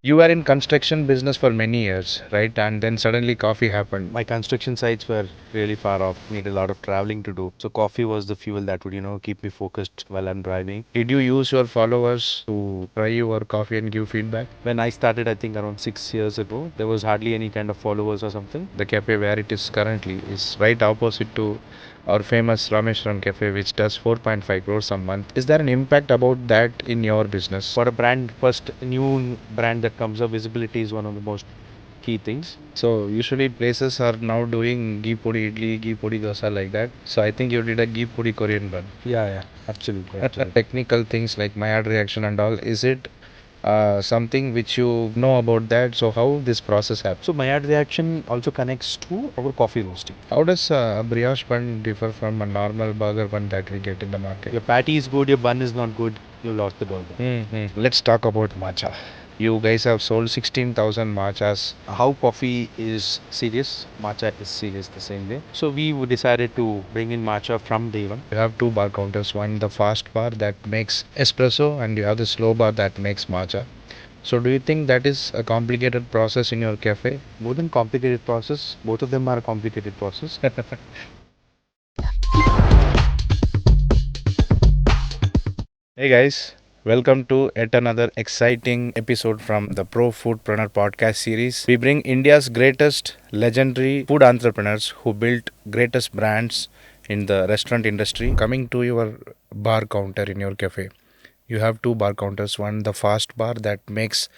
You were in construction business for many years, right? And then suddenly coffee happened. My construction sites were really far off, needed a lot of traveling to do. So coffee was the fuel that would, keep me focused while I'm driving. Did you use your followers to try your coffee and give feedback? When I started, I think around 6 years ago, there was hardly any kind of followers or something. The cafe where it is currently is right opposite to our famous Rameshwaram cafe, which does 4.5 crores a month. Is there an impact about that in your business? For a brand, first new brand that comes up, visibility is one of the most key things. So usually places are now doing ghee puri idli, ghee puri dosa like that. So I think you did a ghee puri Korean bun. Yeah, absolutely. Technical things like Maillard reaction and all. Is it something which you know about that? So how this process happens? So Maillard reaction also connects to our coffee roasting. How does a brioche bun differ from a normal burger bun that we get in the market? Your patty is good, your bun is not good, you lost the burger. Let's talk about matcha. You guys have sold 16,000 matchas. How coffee is serious, matcha is serious the same way. So we decided to bring in matcha from day one. You have two bar counters, one the fast bar that makes espresso and you have the slow bar that makes matcha. So do you think that is a complicated process in your cafe? More than complicated process, both of them are a complicated process. Hey guys, welcome to yet another exciting episode from the Pro Foodpreneur Podcast series. We bring India's greatest legendary food entrepreneurs who built greatest brands in the restaurant industry coming to your bar counter in your cafe. You have two bar counters, one the fast bar that makes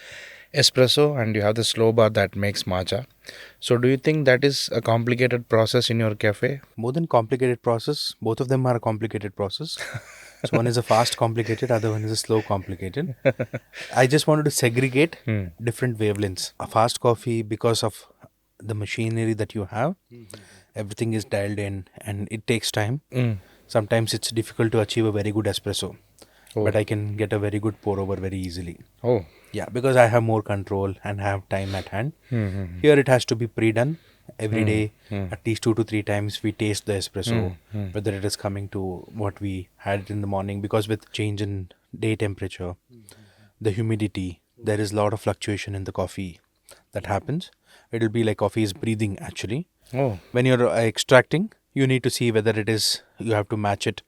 espresso and you have the slow bar that makes matcha. So do you think that is a complicated process in your cafe? More than complicated process, both of them are a complicated process. So one is a fast complicated, other one is a slow complicated. I just wanted to segregate different wavelengths. A fast coffee, because of the machinery that you have, everything is dialed in and it takes time. Sometimes it's difficult to achieve a very good espresso, but I can get a very good pour over very easily. Oh. Yeah, because I have more control and have time at hand. Here it has to be pre-done. Every day, at least 2 to 3 times, we taste the espresso, whether it is coming to what we had in the morning. Because with change in day temperature, the humidity, there is a lot of fluctuation in the coffee that happens. It will be like coffee is breathing actually. Oh. When you're extracting, you need to see whether it is, you have to match it.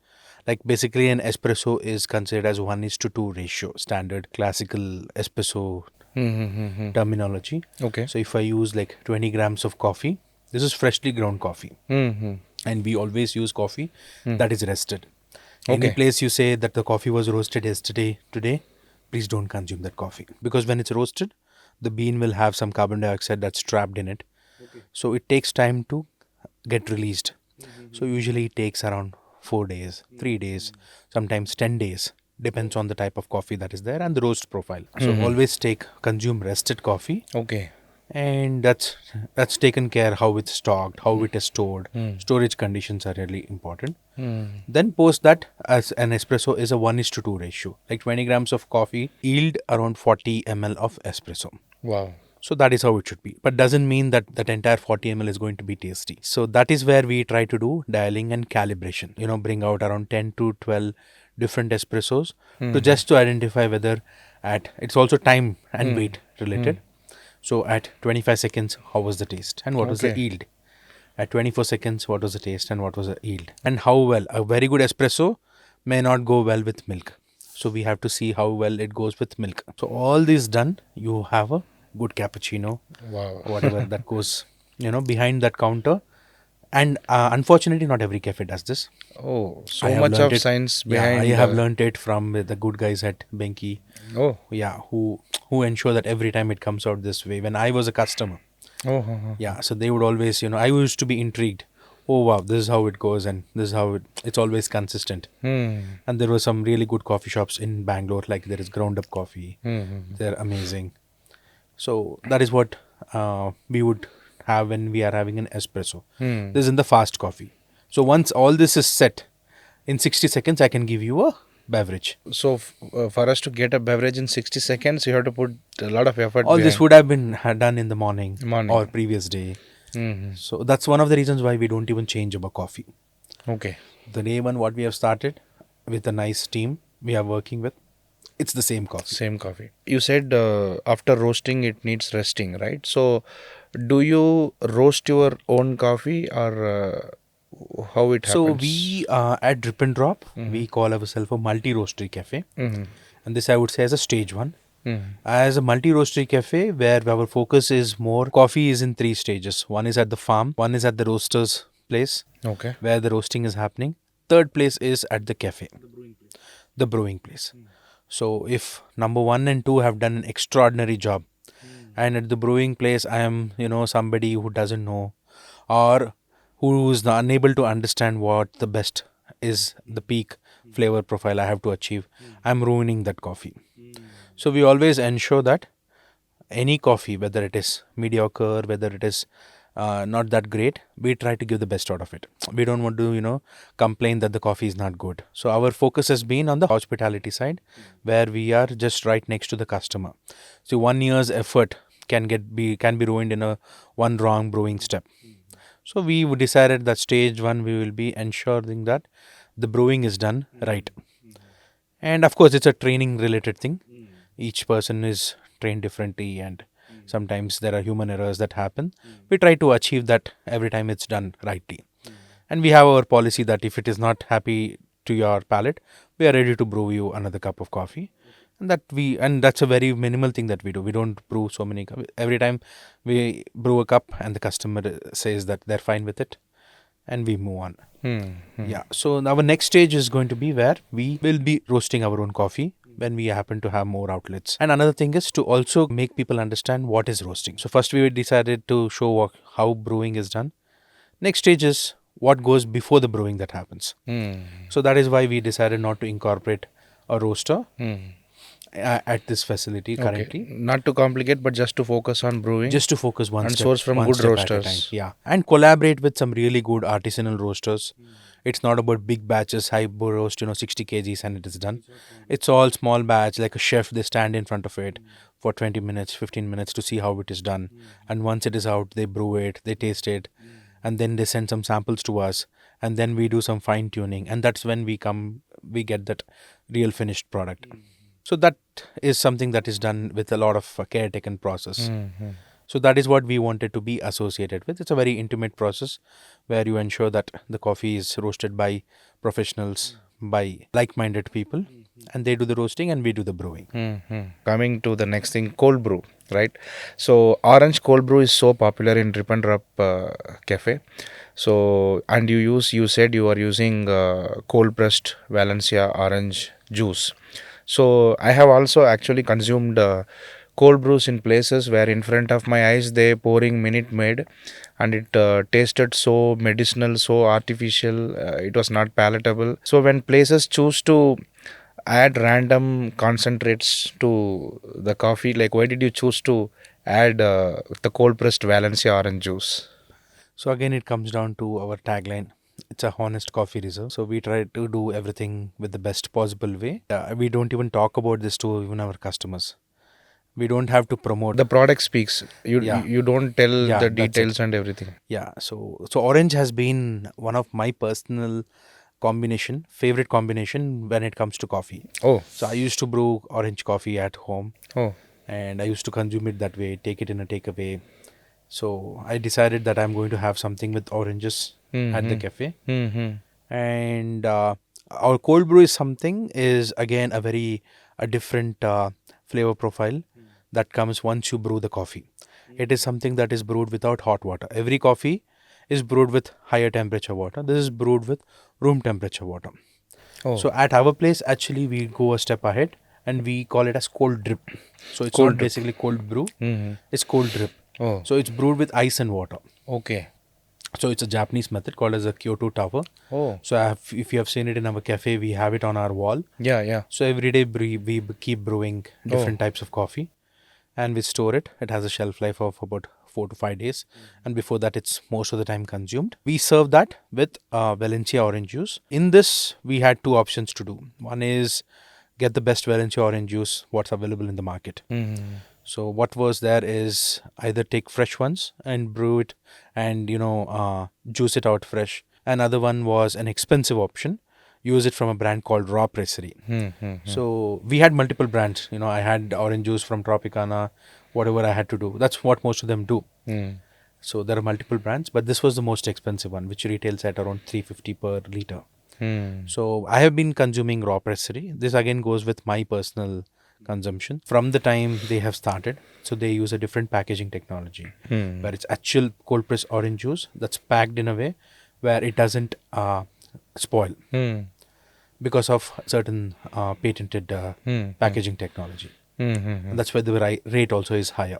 Like basically an espresso is considered as 1:2 ratio, standard classical espresso terminology. Okay. So if I use like 20 grams of coffee, this is freshly ground coffee. And we always use coffee that is rested. Any Okay. place you say that the coffee was roasted yesterday, today, please don't consume that coffee. Because when it's roasted, the bean will have some carbon dioxide that's trapped in it. So it takes time to get released. So usually it takes around 4 days, 3 days, sometimes 10 days. Depends on the type of coffee that is there and the roast profile. So always consume rested coffee, Okay. and that's taken care how it's stocked, how it is stored. Storage conditions are really important. Then post that, as an espresso is a 1:2 ratio. Like 20 grams of coffee yield around 40 ml of espresso. Wow. So that is how it should be. But doesn't mean that that entire 40 ml is going to be tasty. So that is where we try to do dialing and calibration. Bring out around 10 to 12 different espressos to identify whether it's also time and weight related. So at 25 seconds, how was the taste and what was the Okay. yield? At 24 seconds, what was the taste and what was the yield? And how well a very good espresso may not go well with milk. So we have to see how well it goes with milk. So all this done, you have a good cappuccino, Wow. whatever that goes, behind that counter. And unfortunately, not every cafe does this. Oh, I so have much learnt of it- science Yeah, behind. I have learned it from the good guys at Benki. Oh. Yeah, who ensure that every time it comes out this way. When I was a customer, Oh. yeah, so they would always, I used to be intrigued. Oh wow, this is how it goes, and this is how it's always consistent. And there were some really good coffee shops in Bangalore, like there is Ground Up Coffee. They're amazing. So that is what we would have when we are having an espresso. This is in the fast coffee. So once all this is set, in 60 seconds I can give you a beverage. So for us to get a beverage in 60 seconds, you have to put a lot of effort. All this would have been done in the morning, Morning. or previous day. So that's one of the reasons why we don't even change our coffee. Okay. The day one, what we have started with a nice team we are working with. It's the same coffee. Same coffee. You said after roasting it needs resting, right? So, do you roast your own coffee or how it So happens? we at Drip and Drop, we call ourselves a multi-roastery cafe. Mm-hmm. And this I would say as a stage one. Mm-hmm. As a multi-roastery cafe where our focus is more, coffee is in three stages. One is at the farm, one is at the roaster's place Okay. where the roasting is happening. Third place is at the cafe, the brewing place. So if number one and two have done an extraordinary job, and at the brewing place I am, somebody who doesn't know, or who is unable to understand what the best is, the peak flavor profile I have to achieve, I'm ruining that coffee. So we always ensure that any coffee, whether it is mediocre, whether it is not that great, we try to give the best out of it. We don't want to, complain that the coffee is not good. So our focus has been on the hospitality side, where we are just right next to the customer. So 1 year's effort can be ruined in a one wrong brewing step. So we decided that stage one we will be ensuring that the brewing is done right. And of course, it's a training related thing. Each person is trained differently, and sometimes there are human errors that happen. We try to achieve that every time it's done rightly. And we have our policy that if it is not happy to your palate, we are ready to brew you another cup of coffee. And that's a very minimal thing that we do. We don't brew so many. Every time we brew a cup, and the customer says that they're fine with it, and we move on. Yeah. So our next stage is going to be where we will be roasting our own coffee when we happen to have more outlets. And another thing is to also make people understand what is roasting. So first we decided to show how brewing is done. Next stage is what goes before the brewing that happens. So that is why we decided not to incorporate a roaster at this facility Okay. currently. Not to complicate, but just to focus on brewing Just to focus and source from one good step at a time. roasters. Yeah, and collaborate with some really good artisanal roasters. It's not about big batches, high roast, 60 kgs and it is done. It's all small batch, like a chef. They stand in front of it for 20 minutes, 15 minutes to see how it is done. And once it is out, they brew it, they taste it, and then they send some samples to us, and then we do some fine tuning, and that's when we get that real finished product. So that is something that is done with a lot of care taken process. So that is what we wanted to be associated with. It's a very intimate process where you ensure that the coffee is roasted by professionals, by like-minded people, and they do the roasting and we do the brewing. Coming to the next thing, cold brew, right? So orange cold brew is so popular in Drip and Drop cafe. So and you said you are using cold pressed Valencia orange juice. So I have also actually consumed cold brews in places where in front of my eyes they pouring Minute Maid, and it tasted so medicinal, so artificial. It was not palatable. So when places choose to add random concentrates to the coffee, like why did you choose to add the cold pressed Valencia orange juice? So again, it comes down to our tagline. It's a honest coffee reserve. So we try to do everything with the best possible way. We don't even talk about this to even our customers. We don't have to promote. The product speaks. Yeah. You don't tell Yeah, the that's it. details and everything. Yeah, so orange has been one of my personal favorite combination when it comes to coffee. Oh, So I used to brew orange coffee at home, oh. and I used to consume it that way, take it in a takeaway. So I decided that I'm going to have something with oranges at the cafe. And our cold brew is again a different flavor profile that comes once you brew the coffee. It is something that is brewed without hot water. Every coffee is brewed with higher temperature water. This is brewed with room temperature water. Oh. So at our place, actually, we go a step ahead and we call it as cold drip. So it's Cold not drip. basically cold brew, it's cold drip. Oh. So it's brewed with ice and water. Okay. So it's a Japanese method called as a Kyoto tower. Oh. So if you have seen it in our cafe, we have it on our wall. Yeah, yeah. So every day we keep brewing different types of coffee, and we store it. It has a shelf life of about 4 to 5 days, and before that, it's most of the time consumed. We serve that with Valencia orange juice. In this, we had two options to do. One is get the best Valencia orange juice, what's available in the market. So what was there is either take fresh ones and brew it and juice it out fresh. Another one was an expensive option. use it from a brand called Raw Pressery. So we had multiple brands. I had orange juice from Tropicana, whatever I had to do. That's what most of them do. So there are multiple brands, but this was the most expensive one, which retails at around 350 per liter. So I have been consuming Raw Pressery. This again goes with my personal consumption from the time they have started. So they use a different packaging technology where it's actual cold press orange juice that's packed in a way where it doesn't spoil because of certain patented packaging technology. And that's why the rate also is higher.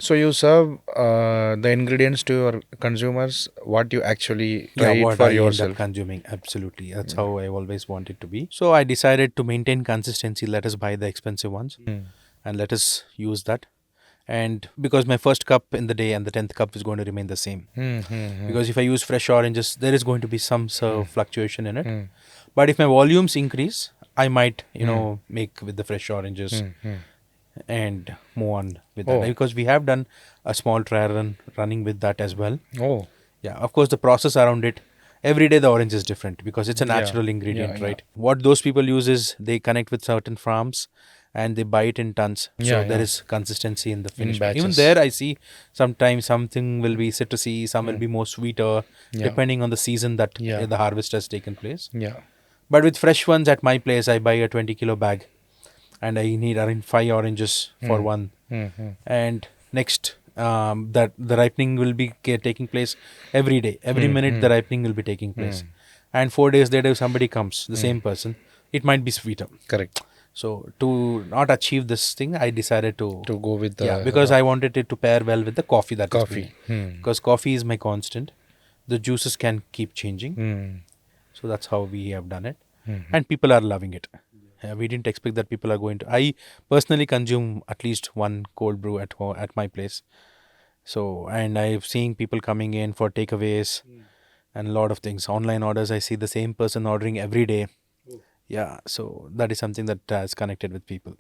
So you serve the ingredients to your consumers, what you actually try it what for I end up yourself. consuming. Absolutely. That's how I always want it to be. So I decided to maintain consistency. Let us buy the expensive ones and let us use that. And because my first cup in the day and the 10th cup is going to remain the same. Because if I use fresh oranges, there is going to be some fluctuation in it. But if my volumes increase, I might, make with the fresh oranges and move on with that. Because we have done a small trial run running with that as well. Yeah, of course, the process around it, every day the orange is different because it's a natural ingredient, right? What those people use is they connect with certain farms and they buy it in tons. So there is consistency in the finish. Even there, I see sometimes something will be citrusy, some will be more sweeter, depending on the season that the harvest has taken place. But with fresh ones at my place, I buy a 20-kilo bag and I need around 5 oranges for one. And next, that the ripening will be taking place every day. Every minute, the ripening will be taking place. And 4 days later, if somebody comes, the same person, it might be sweeter. Correct. So to not achieve this thing, I decided to go with the because I wanted it to pair well with the coffee that is brewing. Because coffee is my constant. The juices can keep changing. So that's how we have done it. And people are loving it. We didn't expect that people are going to. I personally consume at least one cold brew at home, at my place. So, and I've seen people coming in for takeaways and a lot of things. Online orders, I see the same person ordering every day. Yeah, so that is something that has connected with people.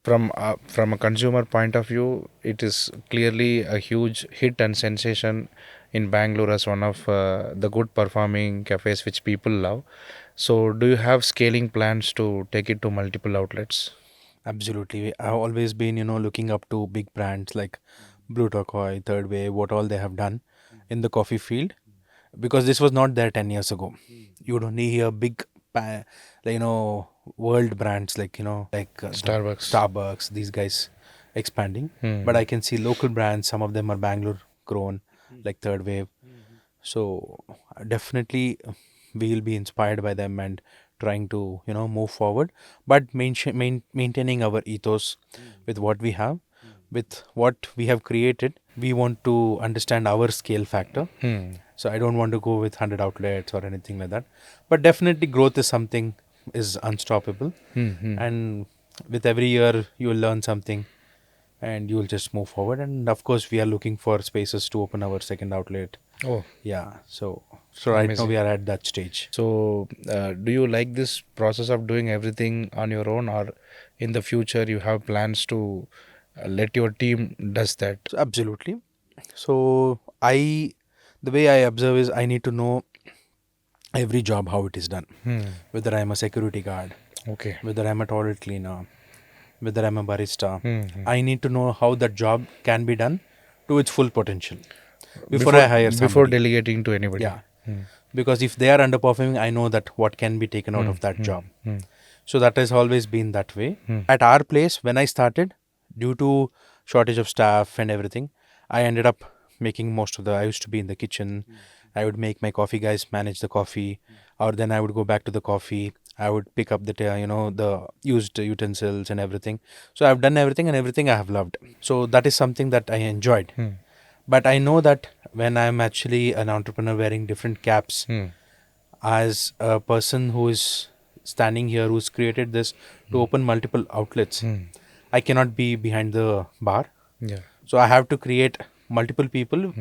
From a consumer point of view, it is clearly a huge hit and sensation in Bangalore as one of the good performing cafes which people love. So do you have scaling plans to take it to multiple outlets? Absolutely. I've always been, looking up to big brands like Blue Turquoise, Third Wave, what all they have done in the coffee field. Because this was not there 10 years ago. You would only hear big, world brands like, Starbucks, these guys expanding. But I can see local brands, some of them are Bangalore grown, like Third Wave. So definitely we will be inspired by them and trying to, move forward. But maintaining our ethos with what we have, with what we have created, we want to understand our scale factor. So I don't want to go with 100 outlets or anything like that. But definitely growth is something is unstoppable. And with every year you will learn something and you will just move forward. And of course we are looking for spaces to open our second outlet. Yeah. So right now we are at that stage. So do you like this process of doing everything on your own, or in the future you have plans to let your team does that? So absolutely. So the way I observe is I need to know every job how it is done. Whether I'm a security guard, whether I'm a toilet cleaner, whether I'm a barista, I need to know how that job can be done to its full potential before I hire somebody. Before delegating to anybody. Yeah. Because if they are underperforming, I know that what can be taken out of that job. So that has always been that way. At our place, when I started, due to shortage of staff and everything, I ended up making most of I used to be in the kitchen. I would make my coffee guys manage the coffee, or then I would go back to the coffee. I would pick up the used utensils and everything. So I've done everything, and everything I have loved. So that is something that I enjoyed. But I know that when I'm actually an entrepreneur wearing different caps, as a person who is standing here, who's created this to open multiple outlets, I cannot be behind the bar. So I have to create multiple people,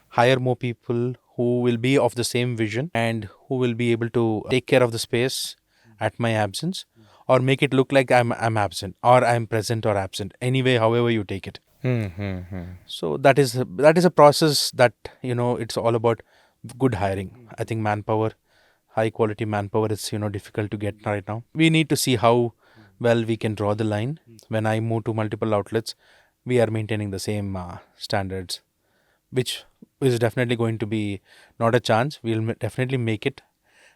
hire more people who will be of the same vision and who will be able to take care of the space at my absence, or make it look like I'm absent, or I'm present or absent. Anyway, however you take it. So that is a process that it's all about good hiring. I think manpower high quality manpower is difficult to get right now. We need to see how well we can draw the line. When I move to multiple outlets, we are maintaining the same standards, which is definitely going to be not a chance. We'll definitely make it,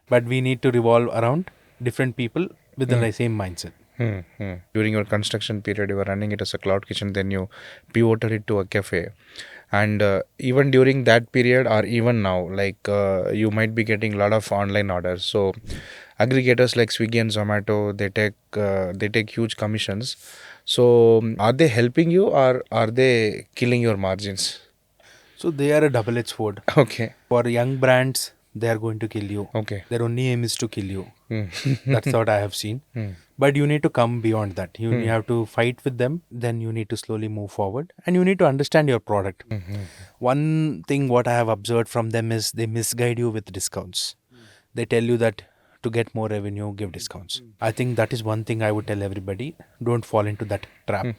but we need to revolve around different people with the same mindset. During your construction period, you were running it as a cloud kitchen, then you pivoted it to a cafe. And even during that period, or even now, like you might be getting a lot of online orders. So aggregators like Swiggy and Zomato, they take huge commissions. So are they helping you, or are they killing your margins? So they are a double-edged sword. Okay. For young brands, they are going to kill you. Okay. Their only aim is to kill you. Hmm. That's what I have seen. But you need to come beyond that. You have to fight with them. Then you need to slowly move forward. And you need to understand your product. One thing what I have observed from them is they misguide you with discounts. They tell you that to get more revenue, give discounts. I think that is one thing I would tell everybody. Don't fall into that trap.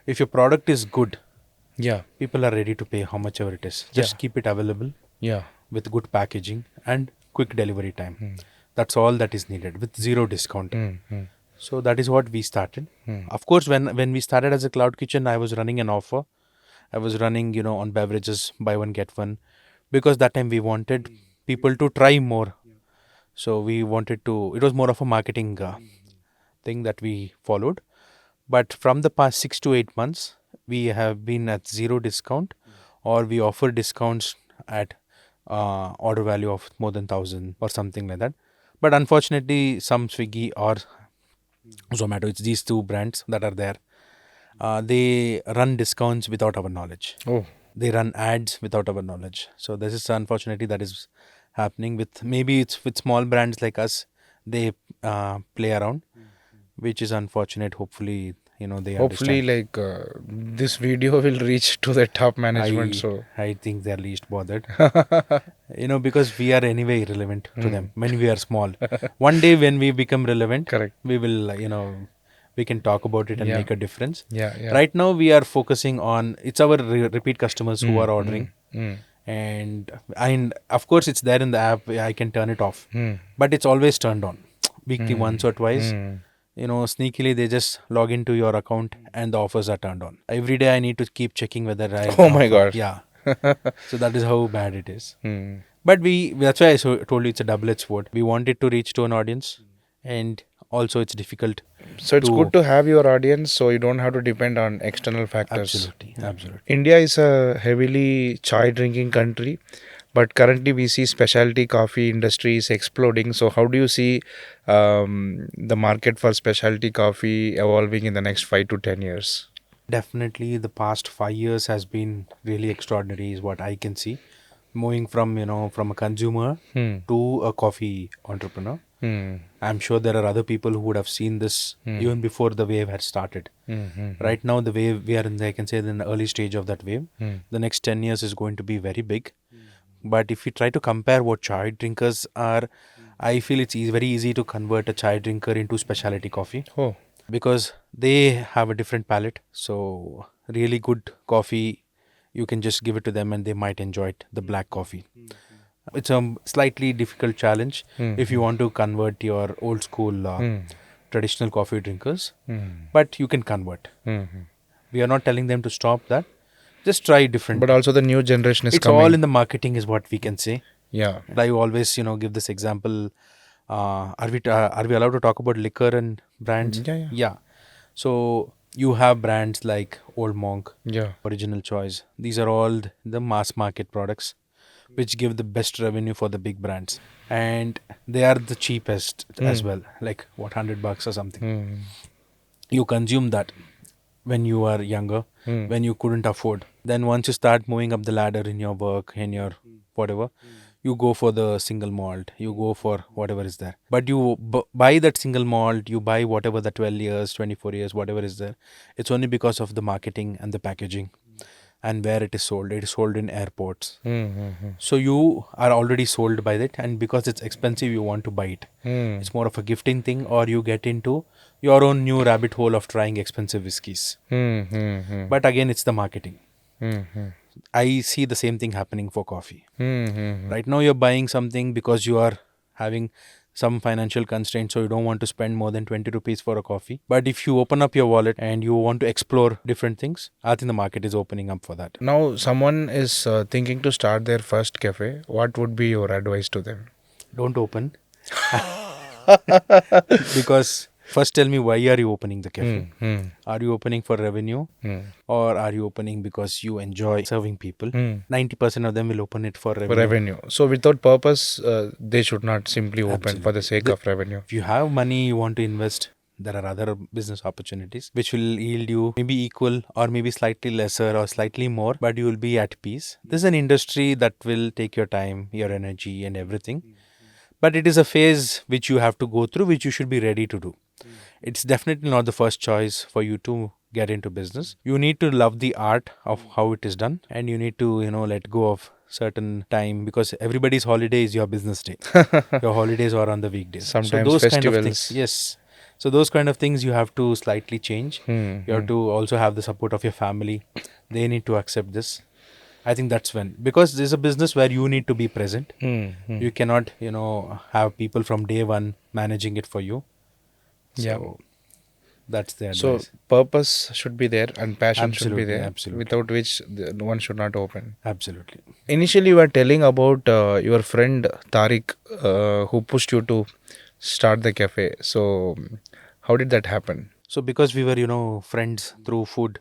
If your product is good, Yeah. people are ready to pay how much ever it is. Just keep it available Yeah. with good packaging and quick delivery time. That's all that is needed with zero discount. So that is what we started. Of course, when we started as a cloud kitchen, I was running an offer. I was running, on beverages, buy one get one, because that time we wanted people to try more. So we wanted to. It was more of a marketing thing that we followed. But from the past 6 to 8 months, we have been at zero discount, or we offer discounts at order value of more than 1,000 or something like that. But unfortunately, some Swiggy or Zomato, it's these two brands that are there. They run discounts without our knowledge. Oh. They run ads without our knowledge. So this is unfortunately that is happening with, maybe it's with small brands like us. They play around, which is unfortunate. Hopefully, they Hopefully, understand. like this video will reach to the top management. So I think they're least bothered. Because we are anyway irrelevant to them when we are small. One day when we become relevant, correct. we will, we can talk about it and Yeah. make a difference. Yeah. Yeah. Right now, we are focusing on, it's our repeat customers who are ordering. Mm. And of course, it's there in the app. I can turn it off, but it's always turned on weekly once or twice. Sneakily they just log into your account and the offers are turned on. Every day I need to keep checking whether I Oh my God. Yeah. So that is how bad it is. But that's why I told you it's a double-edged sword. We want it to reach to an audience, and also it's difficult. So it's good to have your audience, so you don't have to depend on external factors. Absolutely. India is a heavily chai drinking country, but currently we see specialty coffee industry is exploding. So how do you see the market for specialty coffee evolving in the next 5 to 10 years? Definitely the past 5 years has been really extraordinary is what I can see. Moving from, from a consumer to a coffee entrepreneur. I'm sure there are other people who would have seen this even before the wave had started. Right now, the wave, we are in the, I can say, in the early stage of that wave. The next 10 years is going to be very big. But if you try to compare what chai drinkers are, I feel it's very easy to convert a chai drinker into specialty coffee. Oh. Because they have a different palate. So really good coffee, you can just give it to them and they might enjoy it, the black coffee. It's a slightly difficult challenge if you want to convert your old school traditional coffee drinkers, but you can convert. We are not telling them to stop that. Just try different. But also the new generation is it's coming. all in the marketing is what we can say. Yeah. I always, give this example. Are we allowed to talk about liquor and brands? Yeah. So you have brands like Old Monk, Yeah. Original Choice. These are all the mass market products which give the best revenue for the big brands, and they are the cheapest as well. Like what, $100 or something. You consume that when you are younger, when you couldn't afford. Then once you start moving up the ladder in your work, in your whatever, you go for the single malt, you go for whatever is there. But you buy that single malt, you buy whatever the 12 years, 24 years, whatever is there. It's only because of the marketing and the packaging and where it is sold. It is sold in airports. So you are already sold by that, and because it's expensive, you want to buy it. It's more of a gifting thing, or you get into your own new rabbit hole of trying expensive whiskies. But again, it's the marketing. I see the same thing happening for coffee. Right now, you're buying something because you are having some financial constraints, so you don't want to spend more than 20 rupees for a coffee. But if you open up your wallet and you want to explore different things, I think the market is opening up for that. Now, someone is thinking to start their first cafe. What would be your advice to them? Don't open. Because first tell me, why are you opening the cafe? Are you opening for revenue? Or are you opening because you enjoy serving people? 90% of them will open it for For revenue. revenue. So without purpose, they should not simply open for the Absolutely. sake of revenue. If you have money you want to invest, there are other business opportunities which will yield you maybe equal or maybe slightly lesser or slightly more, but you will be at peace. This is an industry that will take your time, your energy, and everything. But it is a phase which you have to go through, which you should be ready to do. It's definitely not the first choice for you to get into business. You need to love the art of how it is done, and you need to, let go of certain time, because everybody's holiday is your business day. Your holidays are on the weekdays. Sometimes so those kind of festivals. things, yes. So those kind of things you have to slightly change. You have to also have the support of your family. They need to accept this. I think that's when, because this is a business where you need to be present. You cannot, have people from day one managing it for you. So that's the So advice. purpose should be there and passion should be Absolutely, there, absolutely. without which one should not open. Absolutely. Initially, you were telling about your friend Tariq, who pushed you to start the cafe. So how did that happen? So because we were, friends through food,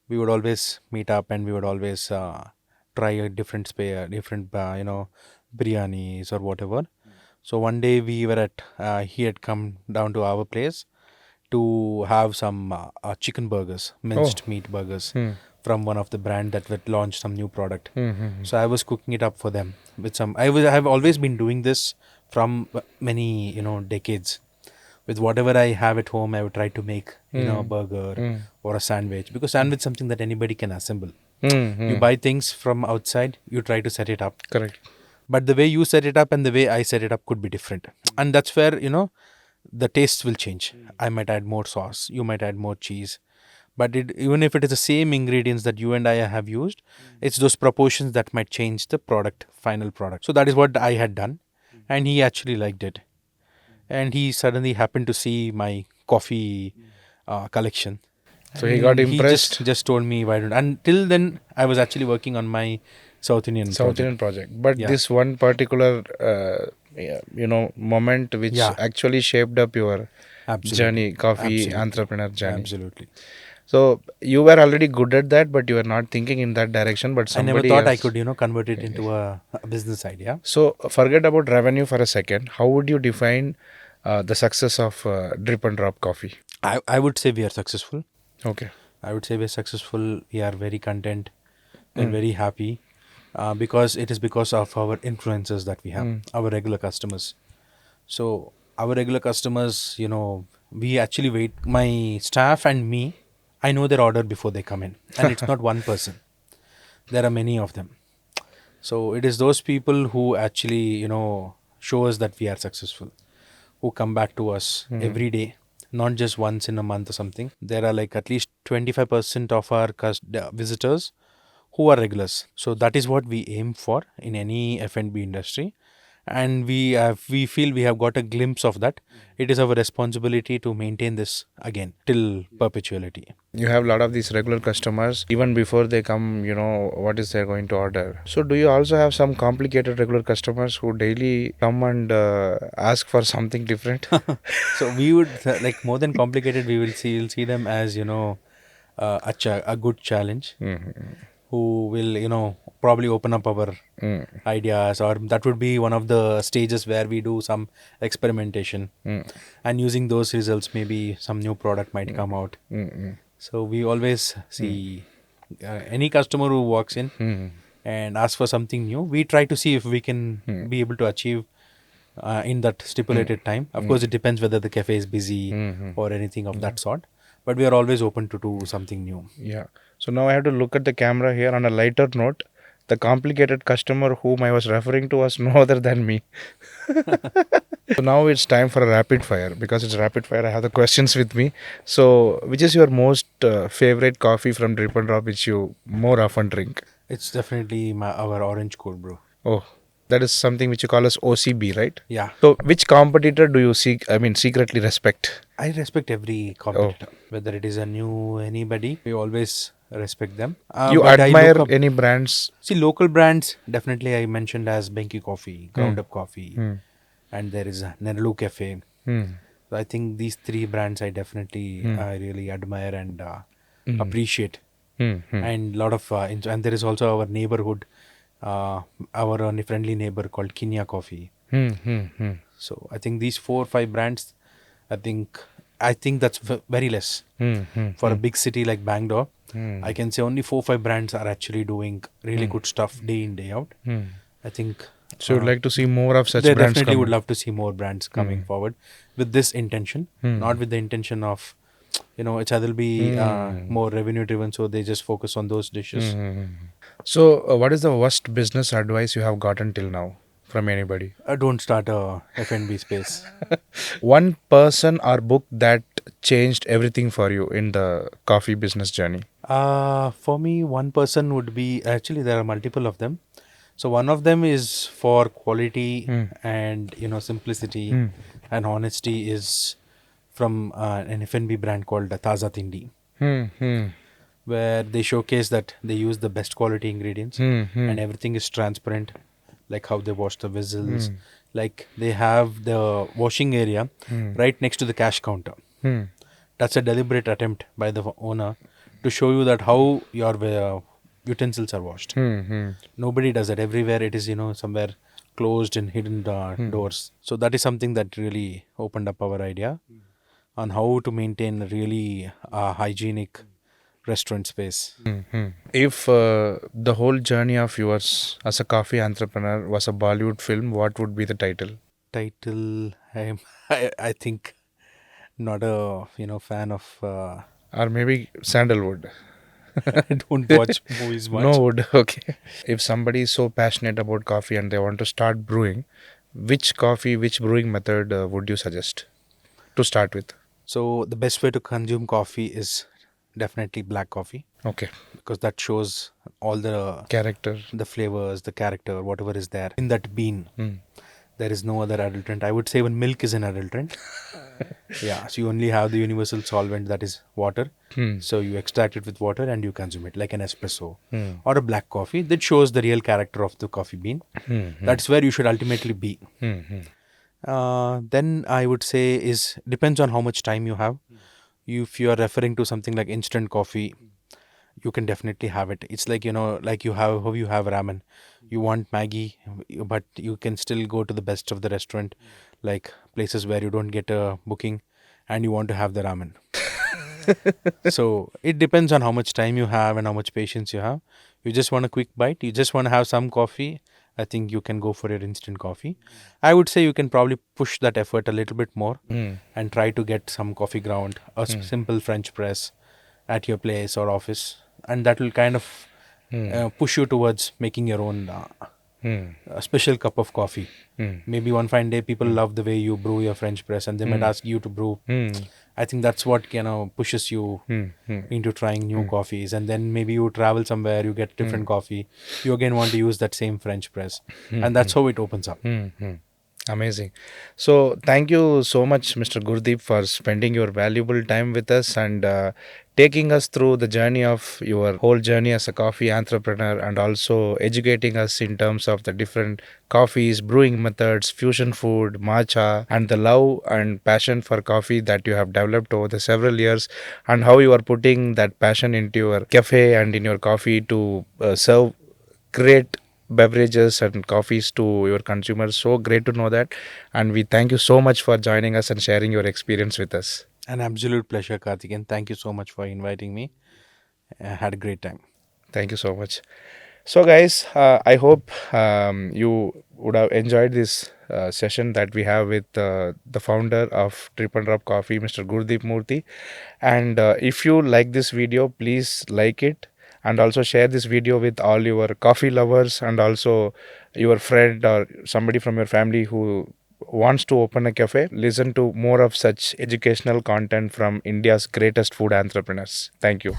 we would always meet up and we would always try a different biryanis or whatever. So one day we were he had come down to our place to have some chicken burgers, minced meat burgers from one of the brand that would launch some new product. So I was cooking it up for them with some. I have always been doing this from many decades. With whatever I have at home, I would try to make a burger or a sandwich, because sandwich is something that anybody can assemble. You buy things from outside, you try to set it up. Correct. But the way you set it up and the way I set it up could be different. And that's where, the taste will change. I might add more sauce, you might add more cheese. But even if it is the same ingredients that you and I have used, it's those proportions that might change the final product. So that is what I had done. And he actually liked it. And he suddenly happened to see my coffee collection. So he got impressed. He just told me why don't. Until then, I was actually working on my South Indian project. But this one particular, moment which actually shaped up your journey, coffee entrepreneur journey. Absolutely. So you were already good at that, but you were not thinking in that direction. But I never somebody thought I else. could, convert it into a business idea. So forget about revenue for a second. How would you define the success of Drip and Drop Coffee? I would say we are successful. Okay. I would say we're successful. We are very content. We're very happy. Because it is because of our influencers that we have, our regular customers. So our regular customers, we actually wait. My staff and me, I know their order before they come in. And it's not one person. There are many of them. So it is those people who actually, show us that we are successful, who come back to us every day, not just once in a month or something. There are like at least 25% of our visitors who are regulars. So that is what we aim for in any F&B industry. And we feel we have got a glimpse of that. It is our responsibility to maintain this again till perpetuity. You have a lot of these regular customers. Even before they come, what is they're going to order. So do you also have some complicated regular customers who daily come and ask for something different? So we would like more than complicated. We'll see them as a good challenge. Who will probably open up our ideas, or that would be one of the stages where we do some experimentation, and using those results maybe some new product might come out. So we always see any customer who walks in and asks for something new, we try to see if we can be able to achieve in that stipulated time. Of course it depends whether the cafe is busy or anything of that sort, but we are always open to do something new. Yeah. So now I have to look at the camera here on a lighter note. The complicated customer whom I was referring to was no other than me. So now it's time for a rapid fire. Because it's rapid fire, I have the questions with me. So which is your most favorite coffee from Drip and Drop which you more often drink? It's definitely our orange cold brew. Oh, That is something which you call as OCB, right? Yeah. So, which competitor do you secretly respect? I respect every Oh, competitor, whether it is a new anybody. We always respect them. you But I look admire up. any brands? See, local brands definitely I mentioned as Benki Coffee, Ground Up Coffee, Hmm. and there is a Nerlu Cafe. Hmm. So I think these three brands I definitely really admire and appreciate. Hmm. Hmm. And lot of and there is also our neighborhood, our friendly neighbor called Kenya Coffee. Hmm. Hmm. Hmm. So I think these 4 or 5 brands, I think that's very less Hmm. Hmm. for a big city like Bangalore. Hmm. I can say only 4 or 5 brands are actually doing really good stuff day in day out. Hmm. I think So, you'd like to see more of such they brands definitely would coming? love to see more brands coming forward with this intention, not with the intention of, it will be more revenue driven, so they just focus on those dishes. So, what is the worst business advice you have gotten till now from anybody? Don't start a F&B space. One person or book that changed everything for you in the coffee business journey? For me, one person would be, actually there are multiple of them. So one of them is for quality and simplicity and honesty is from an F&B brand called Taza Tindi, Hmm. Hmm. where they showcase that they use the best quality ingredients and everything is transparent, like how they wash the vessels, like they have the washing area right next to the cash counter. Hmm. That's a deliberate attempt by the owner to show you that how your utensils are washed. Hmm. Hmm. Nobody does that. Everywhere it is, somewhere closed and hidden doors. So that is something that really opened up our idea on how to maintain a really hygienic restaurant space. If the whole journey of yours as a coffee entrepreneur was a Bollywood film, what would be the title? Title, I think not a fan of. Or maybe Sandalwood? I don't watch movies No much. wood. Okay. If somebody is so passionate about coffee and they want to start brewing, which brewing method would you suggest to start with? So the best way to consume coffee is definitely black coffee, Okay. because that shows all Character. the flavors, the character, whatever is there in that bean. There is no other adulterant. I would say even milk is an adulterant. Yeah, so you only have the universal solvent, that is water. So you extract it with water and you consume it like an espresso or a black coffee. That shows the real character of the coffee bean. That's where you should ultimately be. Then I would say is depends on how much time you have. If you are referring to something like instant coffee, you can definitely have it. It's like like you have how you have ramen. You want Maggie, but you can still go to the best of the restaurant, like places where you don't get a booking, and you want to have the ramen. So it depends on how much time you have and how much patience you have. You just want a quick bite. You just want to have some coffee. I think you can go for your instant coffee. I would say you can probably push that effort a little bit more and try to get some coffee ground, a simple French press at your place or office, and that will kind of push you towards making your own a special cup of coffee. Maybe one fine day people love the way you brew your French press and they might ask you to brew. I think that's what pushes you into trying new coffees, and then maybe you travel somewhere, you get different coffee, you again want to use that same French press, and that's how it opens up. Amazing. So, thank you so much, Mr. Gurudeep, for spending your valuable time with us and taking us through the journey of your whole journey as a coffee entrepreneur and also educating us in terms of the different coffees, brewing methods, fusion food, matcha, and the love and passion for coffee that you have developed over the several years, and how you are putting that passion into your cafe and in your coffee to serve great beverages and coffees to your consumers. So great to know that. And we thank you so much for joining us and sharing your experience with us. An absolute pleasure, Karthik, and thank you so much for inviting me. I had a great time. Thank you so much. So, guys, I hope you would have enjoyed this session that we have with the founder of Trip and Drop Coffee, Mr. Gurudeep Murthy. And if you like this video, please like it and also share this video with all your coffee lovers and also your friend or somebody from your family who wants to open a cafe. Listen to more of such educational content from India's greatest food entrepreneurs. Thank you.